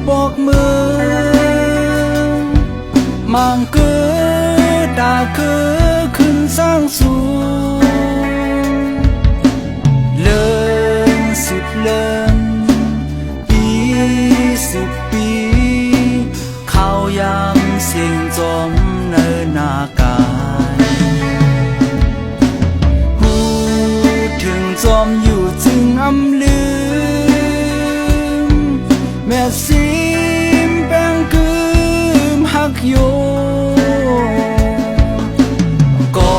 ปอกมือมังเกือตาคือขึ้นสร้างสูงเลิน10 เลินปี10 ปีข้าวยามเสียงจอมเนินนาการหูถึงจอมอยู่จึงอำลืมแม่ซิมแป้งกืมหักโยก็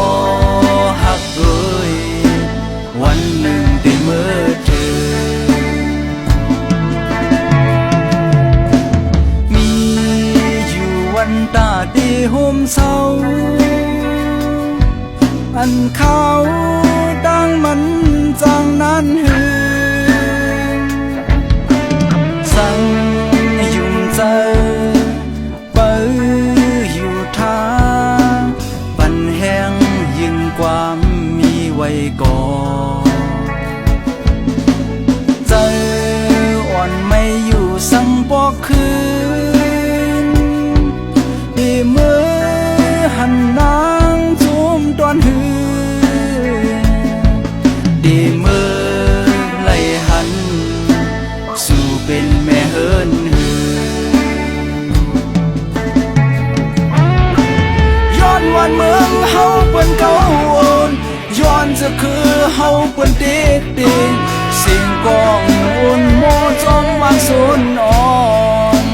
หักเอ่ยวันหนึ่งได้เมื่อเธอมีอยู่วันตาดีห่มเศร้าอันเขาดังมันจังนั้นหือสั่งยุ่งใจเปิดอยู่ทางปันแห้งยิ่งความมีไว้ก่อใจอ่อนไม่อยู่สั่งปอกคืนดีเมื่อหันนางจุ่มตอนหือดีเมื่อไล่หันสู่เป็นแม่เฮินหือย้อนวันเมืองเฮาเปิ้นเก่าโอนย้อนจะคือเฮาเปิ้นเด็กเด็กเสียงกองอุ่นโมจอมวางสุนอ่อน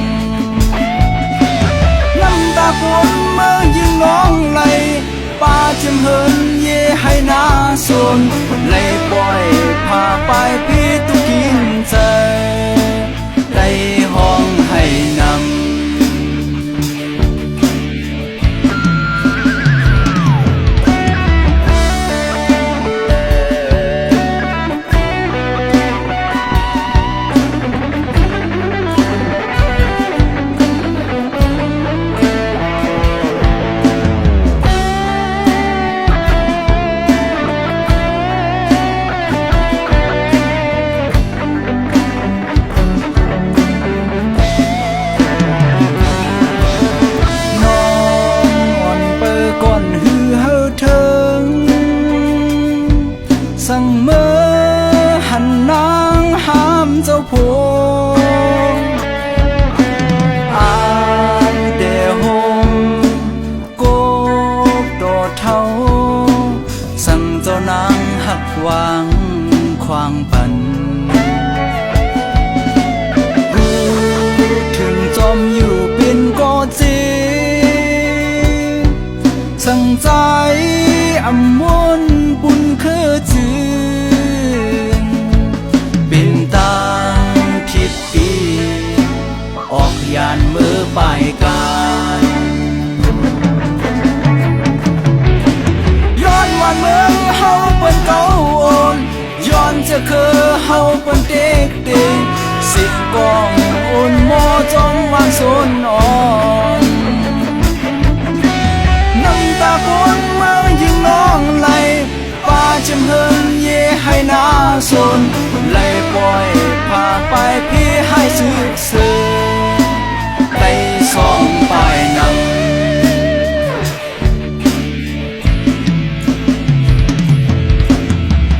น้ำตาปนเมื่อยิงน้องไหลป่าจึงเฮินเย่ให้นาสนไหลปล่อยพาไปพี่ตุกินใจได้ห้องให้นำสั่งเมื่อหันนางห้ามเจ้าพงอ่านเดหงโกกโดดเท่าสั่งเจ้านางหักวางควางปันรู้ถึงจอมอยู่เป็นก็จริงสั่งใจอำมวนบุญคือจืนเป็นตังทิศปีออกยานมือปลายการย้อนวันเมืองเฮาเปิ้นเก่าโอนย้อนจะคือเฮาเปิ้นเด็กเด็กสิบกองอุ่นโมจอมวางสุนอ่อนน้ำตาปนเมื่อยิงน้องไหลป่าจำเฮินเย่ให้นาสนไหลปล่อยพาไปพี่ให้สึกเสือไปส่องไปนำ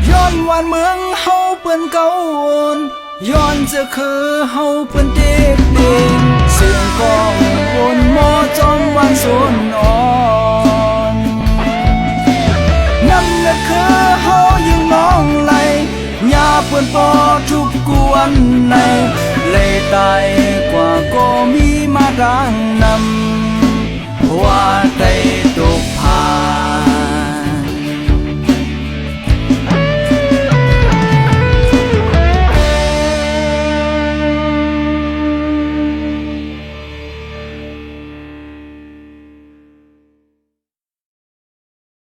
ย้อนวันเมืองเฮาเปิ้นเก่าโอนย้อนจะคือเฮาเปิ้นเด็กเด็กเสียงกองวนหมอจอมวางสุนอ่อนน้ำเลือดคือเฮายิงน้องไหลยาเปิ้นปอทุกกวนในเลยตายกว่าก็มีมาดังนำว่าใจ